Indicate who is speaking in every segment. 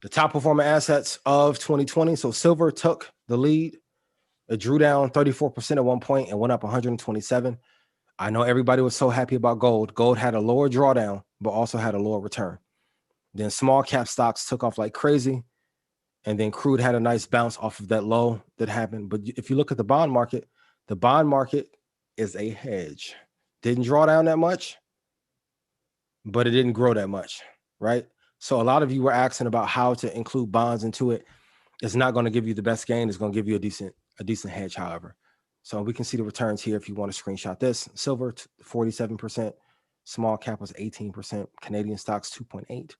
Speaker 1: The top performing assets of 2020. So silver took the lead. It drew down 34% at one point and went up 127. I know everybody was so happy about gold. Gold had a lower drawdown, but also had a lower return. Then small cap stocks took off like crazy. And then crude had a nice bounce off of that low that happened. But if you look at the bond market is a hedge. Didn't draw down that much, but it didn't grow that much, right? So a lot of you were asking about how to include bonds into it. It's not going to give you the best gain. It's going to give you a decent hedge, however. So we can see the returns here if you want to screenshot this. Silver, 47%. Small cap was 18%. Canadian stocks, 2.8.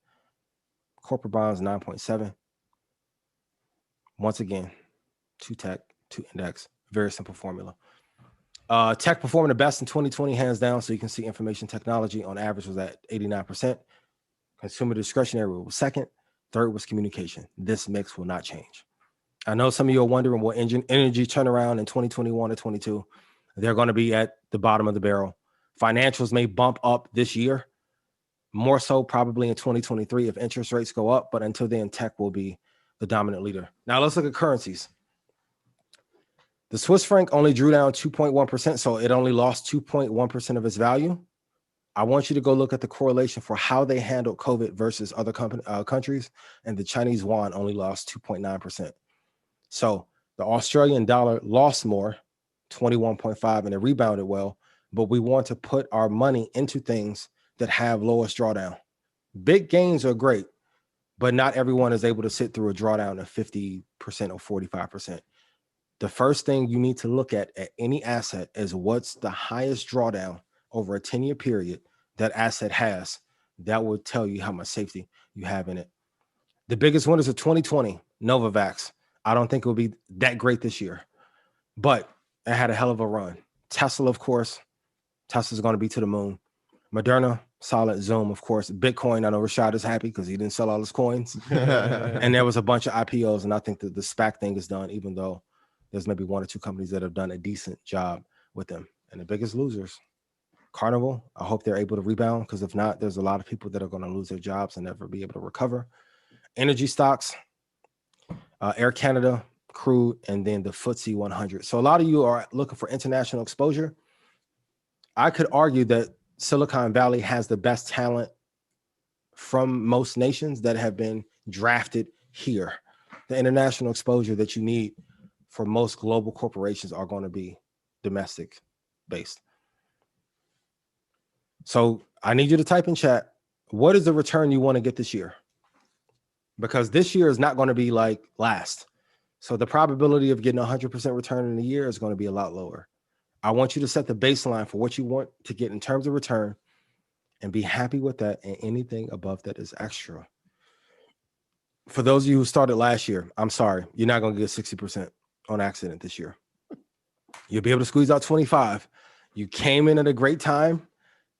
Speaker 1: Corporate bonds, 9.7. Once again, 2 tech, 2 index. Very simple formula. Tech performing the best in 2020, hands down. So you can see information technology on average was at 89%. Consumer discretionary was second. Third was communication. This mix will not change. I know some of you are wondering what energy turnaround in 2021 or 22. They're going to be at the bottom of the barrel. Financials may bump up this year, more so probably in 2023 if interest rates go up. But until then, tech will be the dominant leader. Now let's look at currencies. The Swiss franc only drew down 2.1%, so it only lost 2.1% of its value. I want you to go look at the correlation for how they handled COVID versus other countries, and the Chinese yuan only lost 2.9%. So the Australian dollar lost more, 21.5, and it rebounded well, but we want to put our money into things that have lowest drawdown. Big gains are great, but not everyone is able to sit through a drawdown of 50% or 45%. The first thing you need to look at any asset is what's the highest drawdown over a 10-year period that asset has. That will tell you how much safety you have in it. The biggest winners of 2020, Novavax. I don't think it will be that great this year, but it had a hell of a run. Tesla, of course. Tesla's going to be to the moon. Moderna, solid. Zoom, of course. Bitcoin, I know Rashad is happy because he didn't sell all his coins. And there was a bunch of IPOs, and I think that the SPAC thing is done, even though there's maybe 1 or 2 companies that have done a decent job with them. And the biggest losers, Carnival. I hope they're able to rebound, because if not, there's a lot of people that are going to lose their jobs and never be able to recover. Energy stocks, Air Canada, crude, and then the FTSE 100. So a lot of you are looking for international exposure. I could argue that Silicon Valley has the best talent from most nations that have been drafted here. The international exposure that you need for most global corporations are going to be domestic based. So I need you to type in chat, what is the return you want to get this year? Because this year is not going to be like last. So the probability of getting 100% return in a year is going to be a lot lower. I want you to set the baseline for what you want to get in terms of return and be happy with that, and anything above that is extra. For those of you who started last year, I'm sorry, you're not going to get 60% on accident this year. You'll be able to squeeze out 25. You came in at a great time,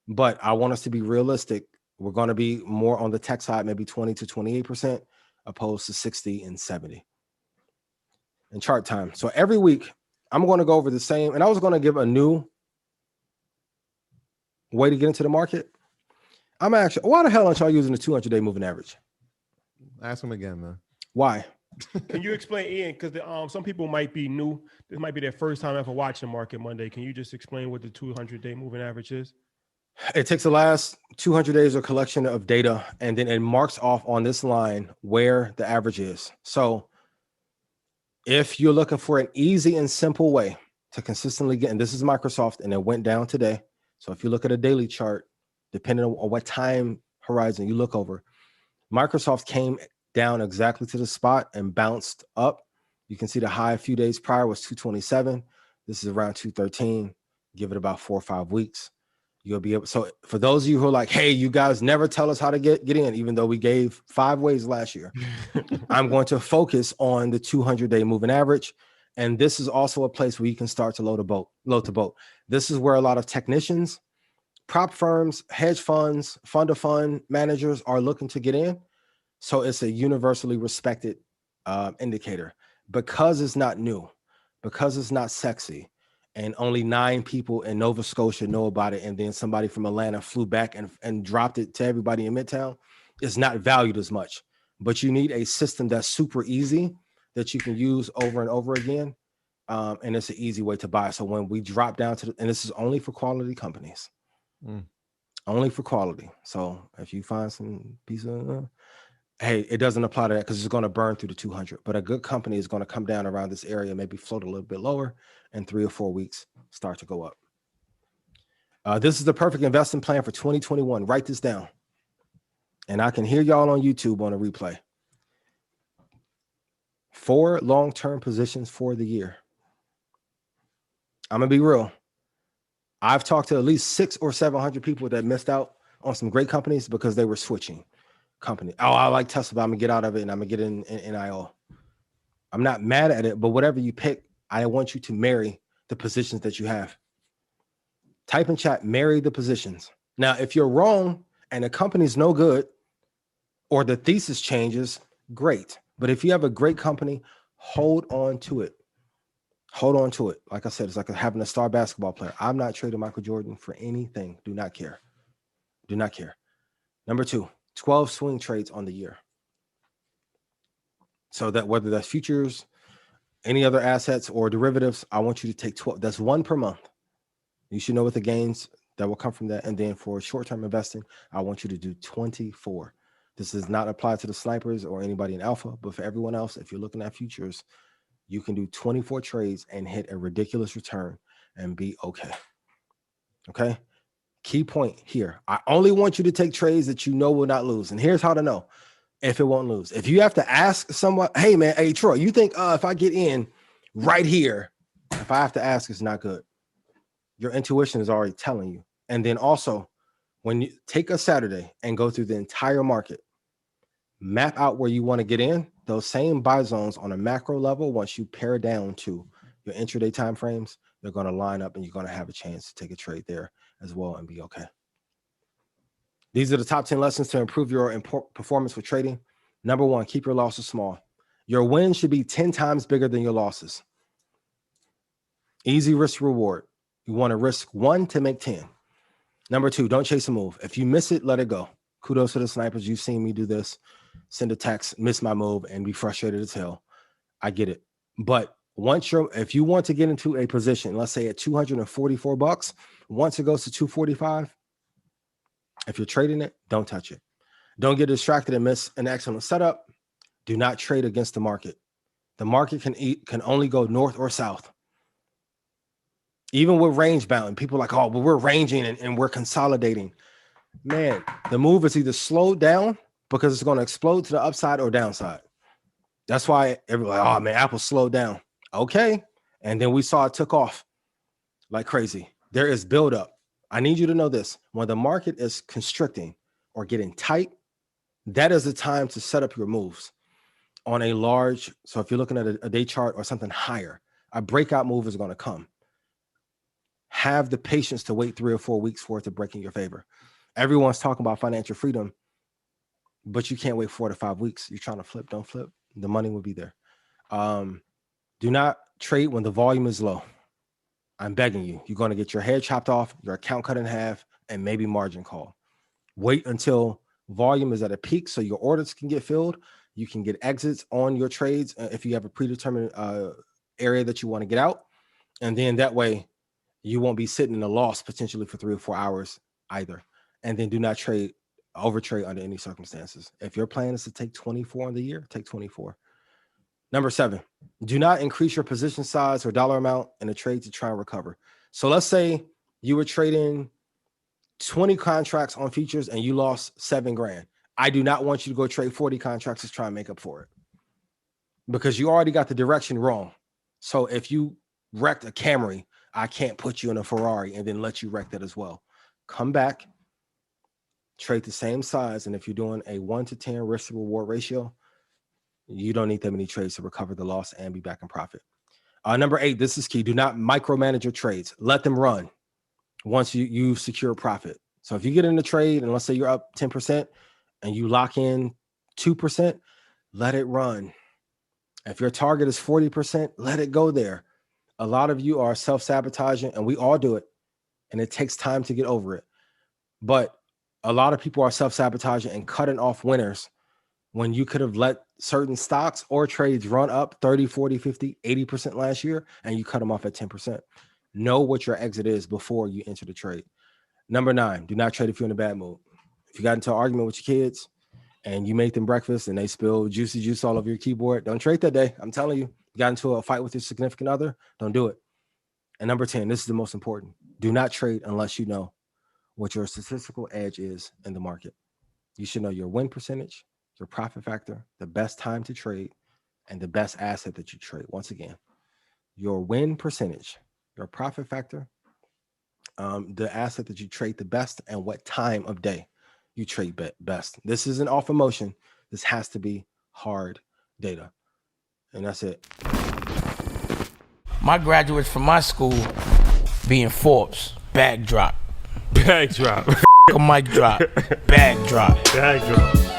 Speaker 1: but I want us to be realistic. We're going to be more on the tech side, maybe 20 to 28%, opposed to 60 and 70. And chart time. So every week, I'm going to go over the same, and I was going to give a new way to get into the market. I'm actually, why the hell aren't y'all using the 200-day moving average?
Speaker 2: Ask him again, man.
Speaker 1: Why?
Speaker 3: Can you explain, Ian? Because some people might be new. This might be their first time ever watching Market Monday. Can you just explain what the 200-day moving average is?
Speaker 1: It takes the last 200 days of collection of data, and then it marks off on this line where the average is. So if you're looking for an easy and simple way to consistently get, and this is Microsoft, and it went down today. So if you look at a daily chart, depending on what time horizon you look over, Microsoft came down exactly to the spot and bounced up. You can see the high a few days prior was 227. This is around 213. Give it about 4 or 5 weeks. You'll be able. So for those of you who are like, hey, you guys never tell us how to get in, even though we gave 5 ways last year, I'm going to focus on the 200-day moving average. And this is also a place where you can start to load the boat. This is where a lot of technicians, prop firms, hedge funds, fund of fund managers are looking to get in. So it's a universally respected indicator, because it's not new, because it's not sexy, and only 9 people in Nova Scotia know about it, and then somebody from Atlanta flew back and dropped it to everybody in Midtown. It's not valued as much. but you need a system that's super easy that you can use over and over again. And it's an easy way to buy. So when we drop down to and this is only for quality companies, only for quality. So if you find some piece of, hey, it doesn't apply to that because it's going to burn through the 200. But a good company is going to come down around this area, maybe float a little bit lower, and 3 or 4 weeks start to go up. This is the perfect investment plan for 2021. Write this down. And I can hear y'all on YouTube on a replay. 4 long-term positions for the year. I'm going to be real. I've talked to at least 600 or 700 people that missed out on some great companies because they were switching company. Oh, I like Tesla, but I'm going to get out of it and I'm going to get in NIO. I'm not mad at it, but whatever you pick, I want you to marry the positions that you have. Type in chat, marry the positions. Now, if you're wrong and the company's no good or the thesis changes, great. But if you have a great company, hold on to it. Hold on to it. Like I said, it's like having a star basketball player. I'm not trading Michael Jordan for anything. Do not care. Do not care. Number 2, 12 swing trades on the year. So that whether that's futures, any other assets or derivatives, I want you to take 12. That's 1 per month. You should know what the gains that will come from that. And then for short-term investing, I want you to do 24. This does not apply to the snipers or anybody in alpha, but for everyone else, if you're looking at futures, you can do 24 trades and hit a ridiculous return and be okay. Okay. Key point here. I only want you to take trades that you know will not lose. And here's how to know if it won't lose. If you have to ask someone, hey man, hey Troy, you think if I get in right here, if I have to ask, it's not good. Your intuition is already telling you. And then also when you take a Saturday and go through the entire market, map out where you want to get in, those same buy zones on a macro level, once you pare down to your intraday time frames, they're going to line up and you're going to have a chance to take a trade there as well and be okay. These are the top 10 lessons to improve your performance with trading. Number 1, keep your losses small. Your wins should be 10 times bigger than your losses. Easy risk reward. You want to risk 1 to make 10. Number 2, don't chase a move. If you miss it, let it go. Kudos to the snipers. You've seen me do this. Send a text, miss my move, and be frustrated as hell. I get it. But if you want to get into a position, let's say at $244, once it goes to 245, if you're trading it, don't touch it. Don't get distracted and miss an excellent setup. Do not trade against the market. The market can only go north or south. Even with range bound, people are like, oh, but we're ranging and we're consolidating. Man, the move is either slowed down because it's going to explode to the upside or downside. That's why everybody, oh man, Apple slowed down. Okay. And then we saw it took off like crazy. There is buildup. I need you to know this. When the market is constricting or getting tight, that is the time to set up your moves on a large. So if you're looking at a day chart or something higher, a breakout move is going to come. Have the patience to wait 3 or 4 weeks for it to break in your favor. Everyone's talking about financial freedom, but you can't wait 4 to 5 weeks. You're trying to flip, don't flip. The money will be there. Do not trade when the volume is low. I'm begging you. You're going to get your head chopped off, your account cut in half, and maybe margin call. Wait until volume is at a peak so your orders can get filled. You can get exits on your trades if you have a predetermined area that you want to get out. And then that way you won't be sitting in a loss potentially for 3 or 4 hours either. And then do not overtrade under any circumstances. If your plan is to take 24 on the year, take 24. Number 7, do not increase your position size or dollar amount in a trade to try and recover. So let's say you were trading 20 contracts on futures and you lost $7,000. I do not want you to go trade 40 contracts to try and make up for it because you already got the direction wrong. So if you wrecked a Camry, I can't put you in a Ferrari and then let you wreck that as well. Come back, trade the same size. And if you're doing a 1 to 10 risk to reward ratio, you don't need that many trades to recover the loss and be back in profit. Number 8, this is key. Do not micromanage your trades. Let them run once you secure profit. So if you get in the trade and let's say you're up 10% and you lock in 2%, let it run. If your target is 40%, let it go there. A lot of you are self-sabotaging and we all do it. And it takes time to get over it. But a lot of people are self-sabotaging and cutting off winners when you could have let certain stocks or trades run up 30, 40, 50, 80% last year, and you cut them off at 10%. Know what your exit is before you enter the trade. Number 9, do not trade if you're in a bad mood. If you got into an argument with your kids and you make them breakfast and they spill juicy juice all over your keyboard, don't trade that day. I'm telling you, you got into a fight with your significant other, don't do it. And number 10, this is the most important. Do not trade unless you know what your statistical edge is in the market. You should know your win percentage, your profit factor, the best time to trade, and the best asset that you trade. Once again, your win percentage, your profit factor, the asset that you trade the best, and what time of day you trade best. This isn't off emotion. This has to be hard data. And that's it.
Speaker 4: My graduates from my school being Forbes, bag drop.
Speaker 3: Bag drop.
Speaker 4: A mic drop, bag drop.
Speaker 3: Bag drop.